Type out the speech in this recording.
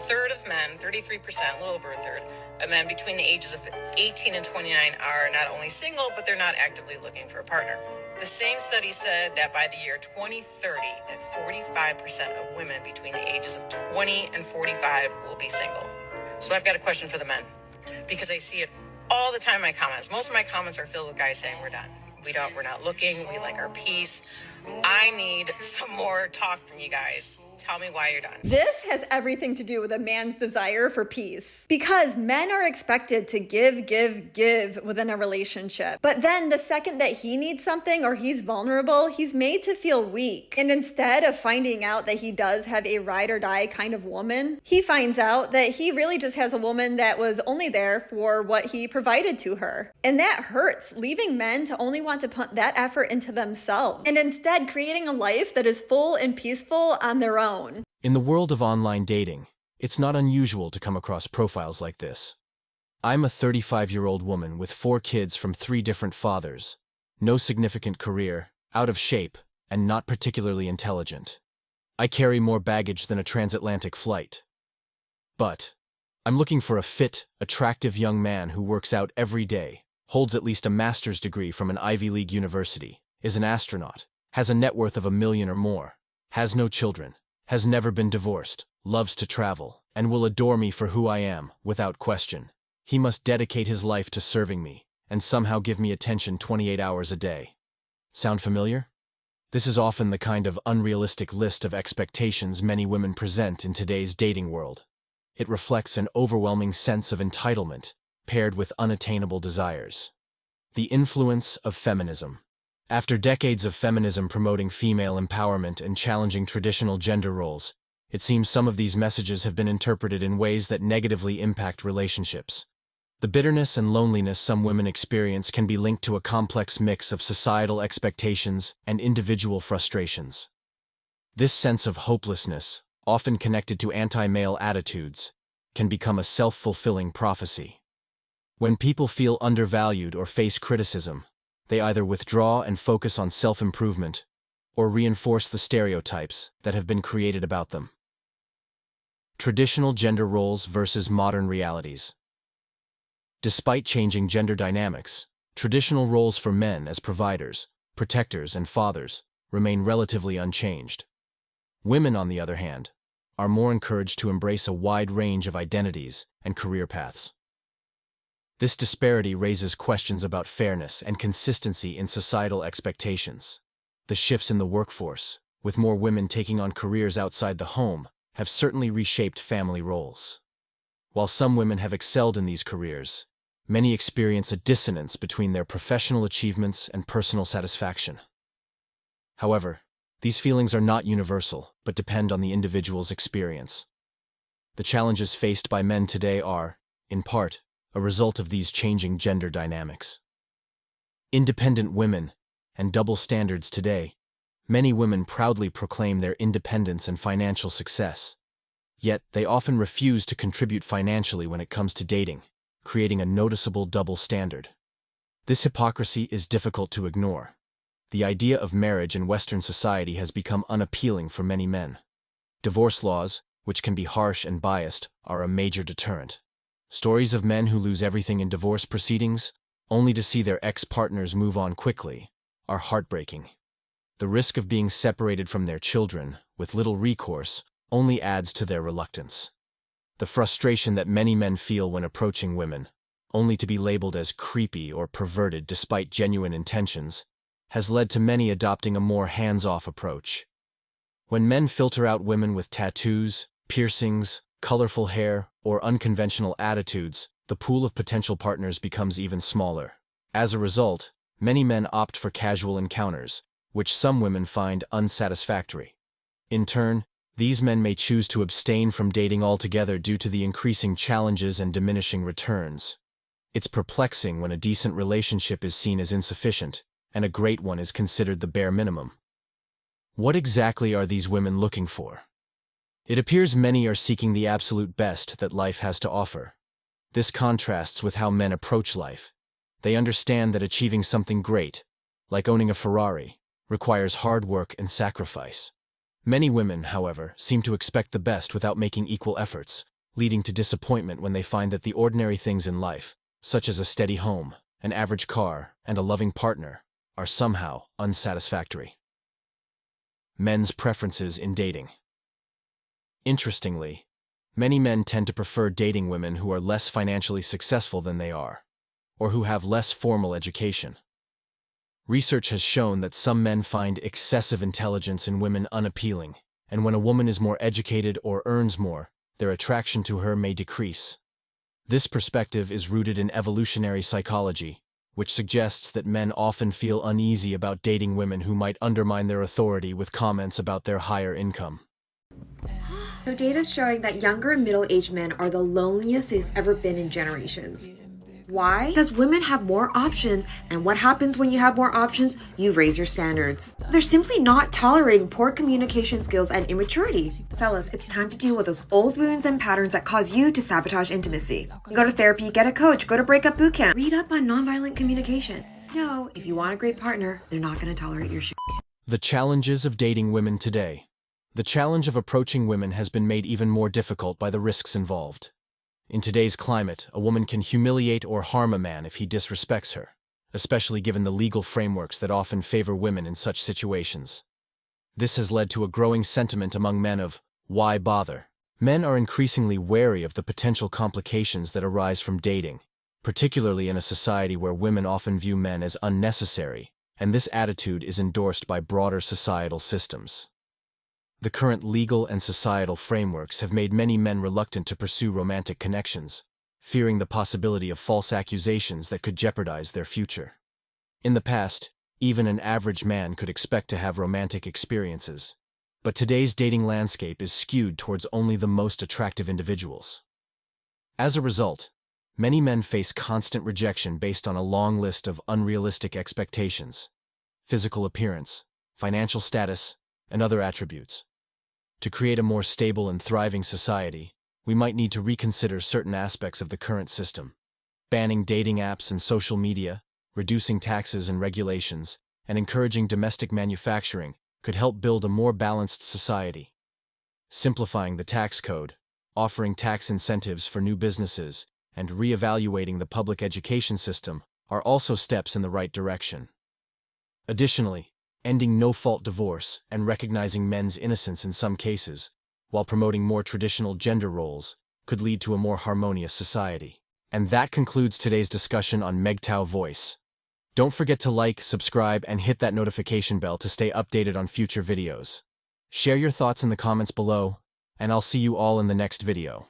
third of men, 33%, a little over a third, of men between the ages of 18 and 29 are not only single, but they're not actively looking for a partner. The same study said that by the year 2030, that 45% of women between the ages of 20 and 45 will be single. So I've got a question for the men, because I see it all the time in my comments. Most of my comments are filled with guys saying we're done. We're not looking. We like our peace. I need some more talk from you guys. Tell me why you're done. This has everything to do with a man's desire for peace. Because men are expected to give within a relationship. But then the second that he needs something or he's vulnerable, he's made to feel weak. And instead of finding out that he does have a ride or die kind of woman, he finds out that he really just has a woman that was only there for what he provided to her. And that hurts, leaving men to only want to put that effort into themselves. And instead creating a life that is full and peaceful on their own. In the world of online dating, it's not unusual to come across profiles like this. I'm a 35-year-old woman with 4 kids from 3 different fathers, no significant career, out of shape, and not particularly intelligent. I carry more baggage than a transatlantic flight. But I'm looking for a fit, attractive young man who works out every day, holds at least a master's degree from an Ivy League university, is an astronaut, has a net worth of $1 million or more, has no children, has never been divorced, loves to travel, and will adore me for who I am, without question. He must dedicate his life to serving me, and somehow give me attention 28 hours a day. Sound familiar? This is often the kind of unrealistic list of expectations many women present in today's dating world. It reflects an overwhelming sense of entitlement, paired with unattainable desires. The influence of feminism. After decades of feminism promoting female empowerment and challenging traditional gender roles, it seems some of these messages have been interpreted in ways that negatively impact relationships. The bitterness and loneliness some women experience can be linked to a complex mix of societal expectations and individual frustrations. This sense of hopelessness, often connected to anti-male attitudes, can become a self-fulfilling prophecy. When people feel undervalued or face criticism, they either withdraw and focus on self-improvement, or reinforce the stereotypes that have been created about them. Traditional gender roles versus modern realities. Despite changing gender dynamics, traditional roles for men as providers, protectors, and fathers remain relatively unchanged. Women, on the other hand, are more encouraged to embrace a wide range of identities and career paths. This disparity raises questions about fairness and consistency in societal expectations. The shifts in the workforce, with more women taking on careers outside the home, have certainly reshaped family roles. While some women have excelled in these careers, many experience a dissonance between their professional achievements and personal satisfaction. However, these feelings are not universal, but depend on the individual's experience. The challenges faced by men today are, in part, a result of these changing gender dynamics. Independent women and double standards today. Many women proudly proclaim their independence and financial success. Yet, they often refuse to contribute financially when it comes to dating, creating a noticeable double standard. This hypocrisy is difficult to ignore. The idea of marriage in Western society has become unappealing for many men. Divorce laws, which can be harsh and biased, are a major deterrent. Stories of men who lose everything in divorce proceedings, only to see their ex-partners move on quickly, are heartbreaking. The risk of being separated from their children, with little recourse, only adds to their reluctance. The frustration that many men feel when approaching women, only to be labeled as creepy or perverted despite genuine intentions, has led to many adopting a more hands-off approach. When men filter out women with tattoos, piercings, colorful hair, or unconventional attitudes, the pool of potential partners becomes even smaller. As a result, many men opt for casual encounters, which some women find unsatisfactory. In turn, these men may choose to abstain from dating altogether due to the increasing challenges and diminishing returns. It's perplexing when a decent relationship is seen as insufficient, and a great one is considered the bare minimum. What exactly are these women looking for? It appears many are seeking the absolute best that life has to offer. This contrasts with how men approach life. They understand that achieving something great, like owning a Ferrari, requires hard work and sacrifice. Many women, however, seem to expect the best without making equal efforts, leading to disappointment when they find that the ordinary things in life, such as a steady home, an average car, and a loving partner, are somehow unsatisfactory. Men's preferences in dating. Interestingly, many men tend to prefer dating women who are less financially successful than they are, or who have less formal education. Research has shown that some men find excessive intelligence in women unappealing, and when a woman is more educated or earns more, their attraction to her may decrease. This perspective is rooted in evolutionary psychology, which suggests that men often feel uneasy about dating women who might undermine their authority with comments about their higher income. So data is showing that younger and middle-aged men are the loneliest they've ever been in generations. Why? Because women have more options, and what happens when you have more options? You raise your standards. They're simply not tolerating poor communication skills and immaturity. Fellas, it's time to deal with those old wounds and patterns that cause you to sabotage intimacy. Go to therapy, get a coach, go to breakup boot camp, read up on nonviolent communication. No, if you want a great partner, they're not going to tolerate your shit. The challenges of dating women today. The challenge of approaching women has been made even more difficult by the risks involved. In today's climate, a woman can humiliate or harm a man if he disrespects her, especially given the legal frameworks that often favor women in such situations. This has led to a growing sentiment among men of, why bother? Men are increasingly wary of the potential complications that arise from dating, particularly in a society where women often view men as unnecessary, and this attitude is endorsed by broader societal systems. The current legal and societal frameworks have made many men reluctant to pursue romantic connections, fearing the possibility of false accusations that could jeopardize their future. In the past, even an average man could expect to have romantic experiences, but today's dating landscape is skewed towards only the most attractive individuals. As a result, many men face constant rejection based on a long list of unrealistic expectations: physical appearance, financial status, and other attributes. To create a more stable and thriving society, we might need to reconsider certain aspects of the current system. Banning dating apps and social media, reducing taxes and regulations, and encouraging domestic manufacturing could help build a more balanced society. Simplifying the tax code, offering tax incentives for new businesses, and re-evaluating the public education system are also steps in the right direction. Additionally, ending no-fault divorce and recognizing men's innocence in some cases, while promoting more traditional gender roles, could lead to a more harmonious society. And that concludes today's discussion on MGTOW Voice. Don't forget to like, subscribe, and hit that notification bell to stay updated on future videos. Share your thoughts in the comments below, and I'll see you all in the next video.